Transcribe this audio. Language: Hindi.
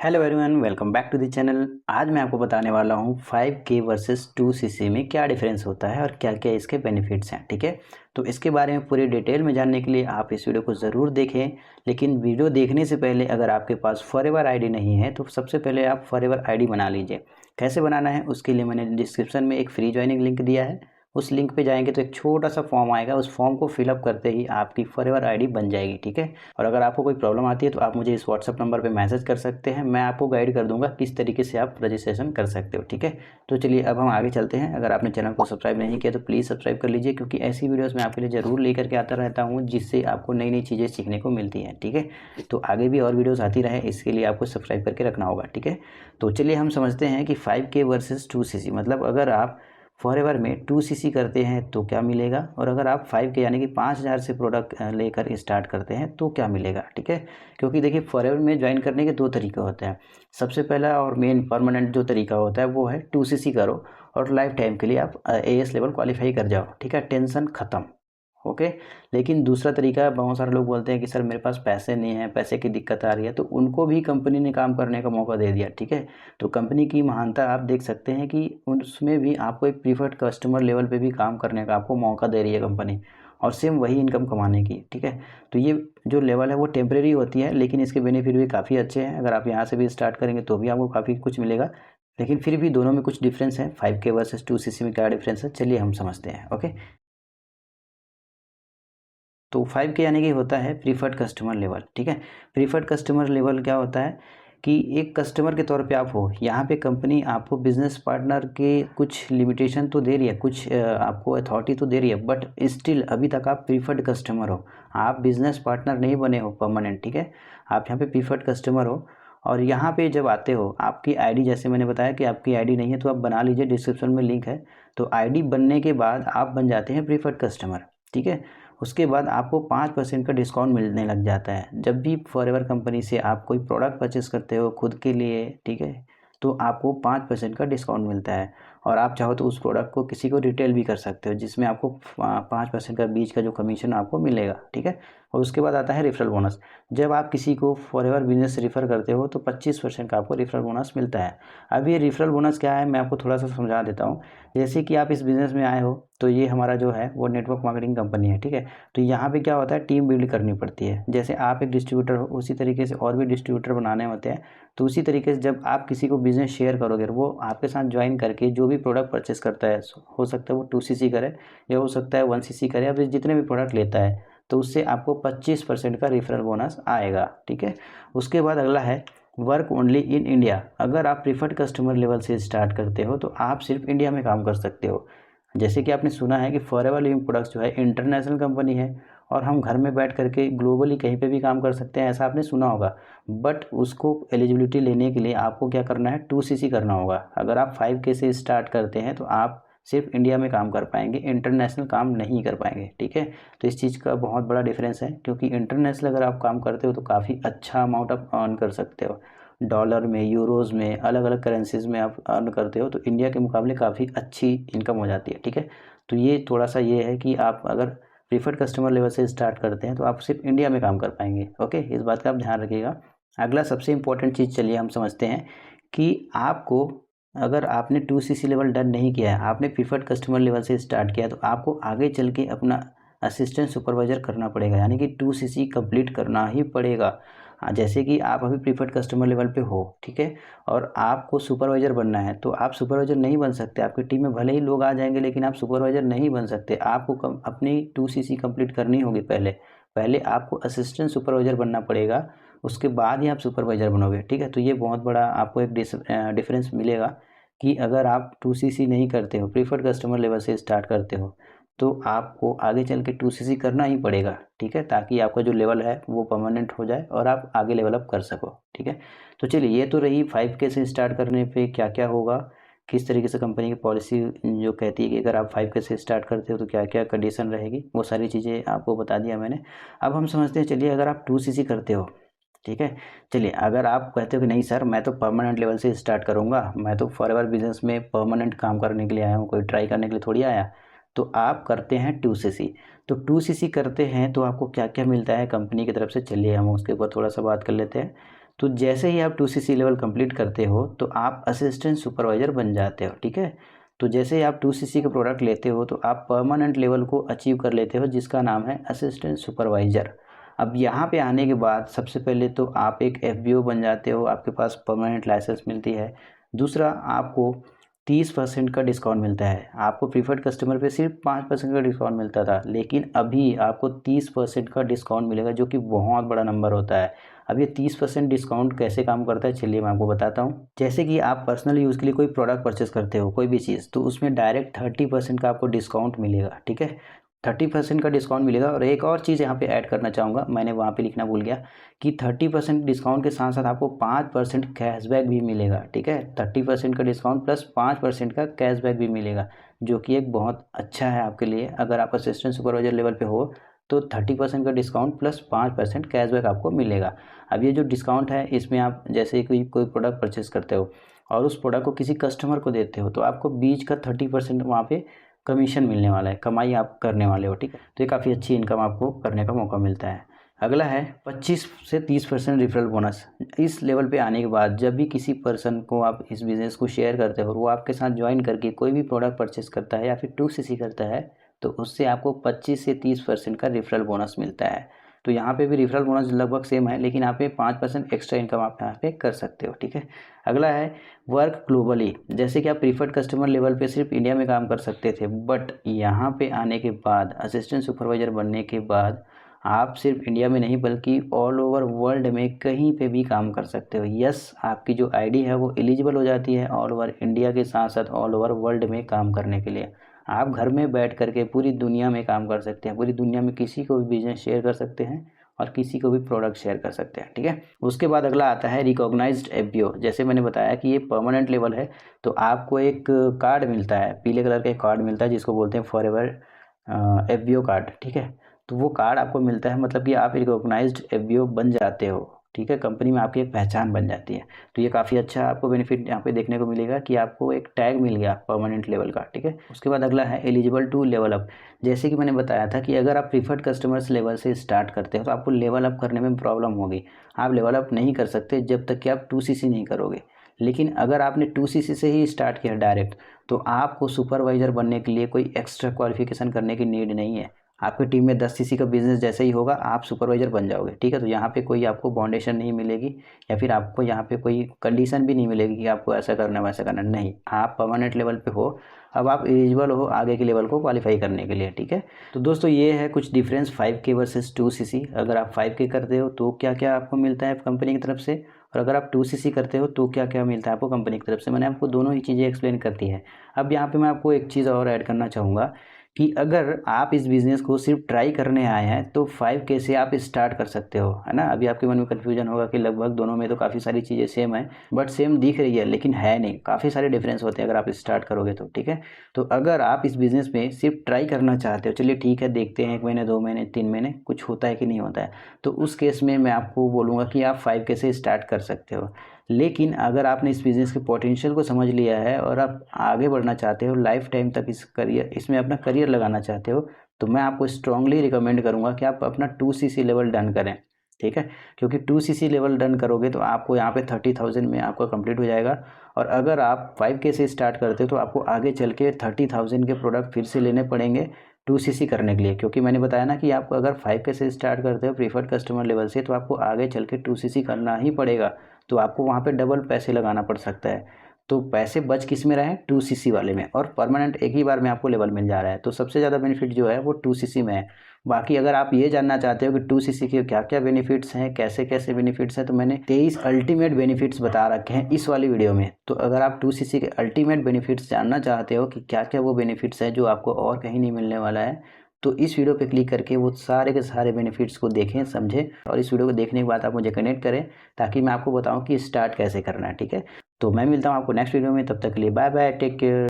Hello everyone, welcome back to the channel. आज मैं आपको बताने वाला हूँ 5K वर्सेस 2cc में क्या डिफरेंस होता है और क्या क्या इसके बेनिफिट्स हैं। ठीक है, तो इसके बारे में पूरी डिटेल में जानने के लिए आप इस वीडियो को ज़रूर देखें। लेकिन वीडियो देखने से पहले अगर आपके पास फॉरएवर आईडी नहीं है तो सबसे पहले आप फॉरएवर आईडी बना लीजिए। कैसे बनाना है उसके लिए मैंने डिस्क्रिप्शन में एक फ्री ज्वाइनिंग लिंक दिया है। उस लिंक पे जाएंगे तो एक छोटा सा फॉर्म आएगा, उस फॉर्म को फिलअप करते ही आपकी फॉरएवर आईडी बन जाएगी। ठीक है, और अगर आपको कोई प्रॉब्लम आती है तो आप मुझे इस व्हाट्सअप नंबर पे मैसेज कर सकते हैं, मैं आपको गाइड कर दूंगा किस तरीके से आप रजिस्ट्रेशन कर सकते हो। ठीक है, तो चलिए अब हम आगे चलते हैं। अगर आपने चैनल को सब्सक्राइब नहीं किया तो प्लीज़ सब्सक्राइब कर लीजिए, क्योंकि ऐसी वीडियोज़ मैं आपके लिए ज़रूर लेकर के आता रहता हूँ जिससे आपको नई नई चीज़ें सीखने को मिलती हैं। ठीक है, तो आगे भी और वीडियोज़ आती रहे इसके लिए आपको सब्सक्राइब करके रखना होगा। ठीक है, तो चलिए हम समझते हैं कि 5K वर्सेस 2cc, मतलब अगर आप फॉरएवर में 2cc करते हैं तो क्या मिलेगा, और अगर आप 5K यानी कि 5000 से प्रोडक्ट लेकर स्टार्ट करते हैं तो क्या मिलेगा। ठीक है, क्योंकि देखिए फॉरएवर में ज्वाइन करने के दो तरीके होते हैं। सबसे पहला और मेन परमानेंट जो तरीका होता है वो है 2cc करो और लाइफ टाइम के लिए आप AS लेवल क्वालिफाई कर जाओ। ठीक है, टेंशन ख़त्म। ओके, लेकिन दूसरा तरीका, बहुत सारे लोग बोलते हैं कि सर मेरे पास पैसे नहीं है, पैसे की दिक्कत आ रही है, तो उनको भी कंपनी ने काम करने का मौका दे दिया। ठीक है, तो कंपनी की महानता आप देख सकते हैं कि उसमें भी आपको एक प्रीफर्ड कस्टमर लेवल पे भी काम करने का आपको मौका दे रही है कंपनी, और सेम वही इनकम कमाने की। ठीक है, तो ये जो लेवल है वो टेम्परेरी होती है, लेकिन इसके बेनिफिट भी काफ़ी अच्छे हैं। अगर आप यहाँ से भी स्टार्ट करेंगे तो भी आपको काफ़ी कुछ मिलेगा, लेकिन फिर भी दोनों में कुछ डिफरेंस है। 5K वर्सेस 2cc में क्या डिफरेंस है चलिए हम समझते हैं। ओके, तो 5K यानी कि होता है प्रीफर्ड कस्टमर लेवल। ठीक है, प्रीफर्ड कस्टमर लेवल क्या होता है कि एक कस्टमर के तौर पे आप हो, यहाँ पे कंपनी आपको बिजनेस पार्टनर के कुछ लिमिटेशन तो दे रही है, कुछ आपको अथॉरिटी तो दे रही है, बट स्टिल अभी तक आप प्रीफर्ड कस्टमर हो, आप बिजनेस पार्टनर नहीं बने हो परमानेंट। ठीक है, आप यहाँ पे प्रीफर्ड कस्टमर हो, और यहाँ पे जब आते हो आपकी आईडी, जैसे मैंने बताया कि आपकी आईडी नहीं है तो आप बना लीजिए, डिस्क्रिप्शन में लिंक है। तो आईडी बनने के बाद आप बन जाते हैं प्रीफर्ड कस्टमर। ठीक है, उसके बाद आपको 5% का डिस्काउंट मिलने लग जाता है जब भी फॉरएवर कंपनी से आप कोई प्रोडक्ट परचेस करते हो खुद के लिए। ठीक है, तो आपको 5% का डिस्काउंट मिलता है, और आप चाहो तो उस प्रोडक्ट को किसी को रिटेल भी कर सकते हो, जिसमें आपको 5% का बीच का जो कमीशन आपको मिलेगा। ठीक है, और उसके बाद आता है रेफरल बोनस। जब आप किसी को फॉरएवर बिजनेस रेफ़र करते हो तो 25% का आपको रेफरल बोनस मिलता है। अब ये रेफरल बोनस क्या है मैं आपको थोड़ा सा समझा देता हूँ। जैसे कि आप इस बिज़नेस में आए हो, तो ये हमारा जो है वो नेटवर्क मार्केटिंग कंपनी है। ठीक है, तो यहाँ पे क्या होता है, टीम बिल्ड करनी पड़ती है। जैसे आप एक डिस्ट्रीब्यूटर हो, उसी तरीके से और भी डिस्ट्रीब्यूटर बनाने होते हैं। तो उसी तरीके से जब आप किसी को बिज़नेस शेयर करोगे, वो आपके साथ ज्वाइन करके जो भी प्रोडक्ट परचेस करता है, हो सकता है वो 2cc करे या हो सकता है 1cc करे, या फिर जितने भी प्रोडक्ट लेता है, तो उससे आपको 25% का रेफरल बोनस आएगा। ठीक है, उसके बाद अगला है वर्क ओनली इन इंडिया। अगर आप प्रीफर्ड कस्टमर लेवल से स्टार्ट करते हो तो आप सिर्फ इंडिया में काम कर सकते हो। जैसे कि आपने सुना है कि फॉरएवर लिविंग प्रोडक्ट्स जो है इंटरनेशनल कंपनी है, और हम घर में बैठ करके ग्लोबली कहीं पे भी काम कर सकते हैं, ऐसा आपने सुना होगा। बट उसको एलिजिबिलिटी लेने के लिए आपको क्या करना है, 2cc करना होगा। अगर आप 5K से स्टार्ट करते हैं तो आप सिर्फ इंडिया में काम कर पाएंगे, इंटरनेशनल काम नहीं कर पाएंगे। ठीक है, तो इस चीज़ का बहुत बड़ा डिफरेंस है, क्योंकि इंटरनेशनल अगर आप काम करते हो तो काफ़ी अच्छा अमाउंट आप अर्न कर सकते हो, डॉलर में, यूरोज़ में, अलग अलग करेंसीज़ में आप अर्न करते हो, तो इंडिया के मुकाबले काफ़ी अच्छी इनकम हो जाती है। ठीक है, तो ये थोड़ा सा ये है कि आप अगर प्रीफर्ड कस्टमर लेवल से स्टार्ट करते हैं तो आप सिर्फ इंडिया में काम कर पाएंगे। ओके, इस बात का आप ध्यान रखिएगा। अगला सबसे इम्पोर्टेंट चीज़ चलिए हम समझते हैं कि आपको, अगर आपने 2cc लेवल डन नहीं किया है, आपने प्रीफर्ड कस्टमर लेवल से स्टार्ट किया, तो आपको आगे चल के अपना असिस्टेंट सुपरवाइज़र करना पड़ेगा, यानी कि 2cc कंप्लीट करना ही पड़ेगा। जैसे कि आप अभी प्रीफर्ड कस्टमर लेवल पे हो, ठीक है, और आपको सुपरवाइज़र बनना है, तो आप सुपरवाइज़र नहीं बन सकते। आपकी टीम में भले ही लोग आ जाएंगे, लेकिन आप सुपरवाइज़र नहीं बन सकते। आपको अपनी 2cc कंप्लीट करनी होगी पहले। पहले आपको असिस्टेंट सुपरवाइज़र बनना पड़ेगा, उसके बाद ही आप सुपरवाइज़र बनोगे। ठीक है, तो ये बहुत बड़ा आपको एक डिफरेंस मिलेगा कि अगर आप 2cc नहीं करते हो, प्रीफर्ड कस्टमर लेवल से स्टार्ट करते हो, तो आपको आगे चल के 2cc करना ही पड़ेगा। ठीक है, ताकि आपका जो लेवल है वो परमानेंट हो जाए और आप आगे लेवल अप कर सको। ठीक है, तो चलिए ये तो रही 5K से स्टार्ट करने पे क्या क्या होगा, किस तरीके से कंपनी की पॉलिसी जो कहती है कि अगर आप 5K से स्टार्ट करते हो तो क्या क्या कंडीशन रहेगी, वो सारी चीज़ें आपको बता दिया मैंने। अब हम समझते हैं, चलिए अगर आप 2cc करते हो, ठीक है, चलिए अगर आप कहते हो कि नहीं सर मैं तो परमानेंट लेवल से स्टार्ट करूँगा, मैं तो फॉरएवर बिजनेस में परमानेंट काम करने के लिए आया हूँ, कोई ट्राई करने के लिए थोड़ी आया, तो आप करते हैं 2cc। तो 2cc करते हैं तो आपको क्या क्या मिलता है कंपनी की तरफ से, चलिए हम उसके ऊपर थोड़ा सा बात कर लेते हैं। तो जैसे ही आप 2cc लेवल कंप्लीट करते हो तो आप असिस्टेंट सुपरवाइज़र बन जाते हो, ठीक है। तो जैसे ही आप 2cc का प्रोडक्ट लेते हो तो आप परमानेंट लेवल को अचीव कर लेते हो, जिसका नाम है असिस्टेंट सुपरवाइज़र। अब यहाँ पे आने के बाद सबसे पहले तो आप एक FBO बन जाते हो, आपके पास परमानेंट लाइसेंस मिलती है। दूसरा, आपको 30% का डिस्काउंट मिलता है। आपको प्रीफर्ड कस्टमर पे सिर्फ 5% का डिस्काउंट मिलता था, लेकिन अभी आपको 30% का डिस्काउंट मिलेगा, जो कि बहुत बड़ा नंबर होता है। अब ये 30% डिस्काउंट कैसे काम करता है, चलिए मैं आपको बताता हूँ। जैसे कि आप पर्सनल यूज़ के लिए कोई प्रोडक्ट परचेस करते हो, कोई भी चीज़, तो उसमें डायरेक्ट 30% का आपको डिस्काउंट मिलेगा, ठीक है। 30% का डिस्काउंट मिलेगा। और एक और चीज़ यहाँ पे ऐड करना चाहूँगा, मैंने वहाँ पे लिखना भूल गया कि 30% डिस्काउंट के साथ साथ आपको 5% कैशबैक भी मिलेगा, ठीक है। 30% का डिस्काउंट प्लस 5% का कैशबैक भी मिलेगा, जो कि एक बहुत अच्छा है आपके लिए। अगर आप असिस्टेंट सुपरवाइजर लेवल पे हो तो 30% का डिस्काउंट प्लस 5% कैशबैक आपको मिलेगा। अब ये जो डिस्काउंट है, इसमें आप जैसे कोई प्रोडक्ट परचेस करते हो और उस प्रोडक्ट को किसी कस्टमर को देते हो, तो आपको बीच का 30% वहाँ पे कमीशन मिलने वाला है, कमाई आप करने वाले हो, ठीक है। तो ये काफ़ी अच्छी इनकम आपको करने का मौका मिलता है। अगला है 25 से 30% रेफरल बोनस। इस लेवल पे आने के बाद जब भी किसी पर्सन को आप इस बिज़नेस को शेयर करते हो, वो आपके साथ ज्वाइन करके कोई भी प्रोडक्ट परचेस करता है या फिर 2cc करता है, तो उससे आपको 25 से 30% का रेफरल बोनस मिलता है। तो यहाँ पे भी रेफरल बोनस लगभग सेम है, लेकिन यहाँ पे 5% एक्स्ट्रा इनकम आप यहाँ पे कर सकते हो, ठीक है। अगला है वर्क ग्लोबली। जैसे कि आप प्रीफर्ड कस्टमर लेवल पे सिर्फ इंडिया में काम कर सकते थे, बट यहाँ पे आने के बाद, असिस्टेंट सुपरवाइज़र बनने के बाद, आप सिर्फ इंडिया में नहीं बल्कि ऑल ओवर वर्ल्ड में कहीं पे भी काम कर सकते हो। यस, आपकी जो आईडी है वो एलिजिबल हो जाती है ऑल ओवर इंडिया के साथ साथ ऑल ओवर वर्ल्ड में काम करने के लिए। आप घर में बैठ करके पूरी दुनिया में काम कर सकते हैं, पूरी दुनिया में किसी को भी बिजनेस शेयर कर सकते हैं और किसी को भी प्रोडक्ट शेयर कर सकते हैं, ठीक है। उसके बाद अगला आता है रिकॉग्नाइज्ड FBO। जैसे मैंने बताया कि ये परमानेंट लेवल है, तो आपको एक कार्ड मिलता है, पीले कलर का एक कार्ड मिलता है जिसको बोलते हैं फॉरएवर FBO कार्ड, ठीक है। तो वो कार्ड आपको मिलता है, मतलब कि आप रिकॉग्नाइज्ड FBO बन जाते हो, ठीक है। कंपनी में आपकी एक पहचान बन जाती है। तो ये काफ़ी अच्छा आपको बेनिफिट यहाँ पे देखने को मिलेगा कि आपको एक टैग मिल गया परमानेंट लेवल का, ठीक है। उसके बाद अगला है एलिजिबल टू लेवल अप। जैसे कि मैंने बताया था कि अगर आप प्रीफर्ड कस्टमर्स लेवल से स्टार्ट करते हो तो आपको लेवल अप करने में प्रॉब्लम होगी। आप लेवल अप नहीं कर सकते जब तक कि आप 2cc नहीं करोगे। लेकिन अगर आपने 2cc से ही स्टार्ट किया डायरेक्ट, तो आपको सुपरवाइज़र बनने के लिए कोई एक्स्ट्रा क्वालिफिकेशन करने की नीड नहीं है। आपकी टीम में 10cc का बिजनेस जैसे ही होगा, आप सुपरवाइज़र बन जाओगे, ठीक है। तो यहाँ पे कोई आपको बाउंडेशन नहीं मिलेगी या फिर आपको यहाँ पे कोई कंडीशन भी नहीं मिलेगी कि आपको ऐसा करना वैसा करना, नहीं। आप परमानेंट लेवल पे हो, अब आप एलिजिबल हो आगे के लेवल को क्वालिफाई करने के लिए, ठीक है। तो दोस्तों ये है कुछ डिफरेंस 5K वर्सेस 2cc। अगर आप 5K करते हो तो क्या क्या आपको मिलता है कंपनी की तरफ से, और अगर आप 2cc करते हो तो क्या क्या मिलता है आपको कंपनी की तरफ से। मैंने आपको दोनों ही चीज़ें एक्सप्लेन कर दी है। अब यहाँ पे मैं आपको एक चीज़ और ऐड करना चाहूँगा कि अगर आप इस बिज़नेस को सिर्फ ट्राई करने आए हैं तो 5K से आप स्टार्ट कर सकते हो, है ना। अभी आपके मन में कन्फ्यूजन होगा कि लगभग दोनों में तो काफ़ी सारी चीज़ें सेम है, बट सेम दिख रही है लेकिन है नहीं, काफ़ी सारे डिफरेंस होते हैं अगर आप स्टार्ट करोगे तो, ठीक है। तो अगर आप इस बिज़नेस में सिर्फ ट्राई करना चाहते हो, चलिए ठीक है, देखते हैं 1 महीने 2 महीने 3 महीने कुछ होता है कि नहीं होता है, तो उस केस में मैं आपको बोलूँगा कि आप 5K से स्टार्ट कर सकते हो। लेकिन अगर आपने इस बिज़नेस के पोटेंशियल को समझ लिया है और आप आगे बढ़ना चाहते हो, लाइफ टाइम तक इसमें अपना करियर लगाना चाहते हो, तो मैं आपको स्ट्रांगली रिकमेंड करूंगा कि आप अपना 2cc लेवल डन करें, ठीक है। क्योंकि 2cc लेवल डन करोगे तो आपको यहाँ पे 30,000 में आपका कंप्लीट हो जाएगा। और अगर आप 5K से स्टार्ट करते हो तो आपको आगे चल के 30,000 के प्रोडक्ट फिर से लेने पड़ेंगे 2cc करने के लिए। क्योंकि मैंने बताया ना कि आप अगर 5K से स्टार्ट करते हो प्रीफर्ड कस्टमर लेवल से, तो आपको आगे चल के 2cc करना ही पड़ेगा। तो आपको वहाँ पे डबल पैसे लगाना पड़ सकता है। तो पैसे बच किस में रहे, 2cc वाले में, और परमानेंट एक ही बार में आपको लेवल मिल जा रहा है। तो सबसे ज़्यादा बेनिफिट जो है वो 2cc में है। बाकी अगर आप ये जानना चाहते हो कि 2cc के क्या क्या बेनिफिट्स हैं, कैसे कैसे बेनिफिट्स हैं, तो मैंने 23 अल्टीमेट बेनिफिट्स बता रखे हैं इस वाली वीडियो में। तो अगर आप 2cc के अल्टीमेट बेनिफिट्स जानना चाहते हो कि क्या क्या वो बेनिफिट्स हैं जो आपको और कहीं नहीं मिलने वाला है, तो इस वीडियो पे क्लिक करके वो सारे के सारे बेनिफिट्स को देखें, समझें, और इस वीडियो को देखने के बाद आप मुझे कनेक्ट करें ताकि मैं आपको बताऊं कि स्टार्ट कैसे करना है, ठीक है। तो मैं मिलता हूं आपको नेक्स्ट वीडियो में, तब तक के लिए बाय बाय, टेक केयर।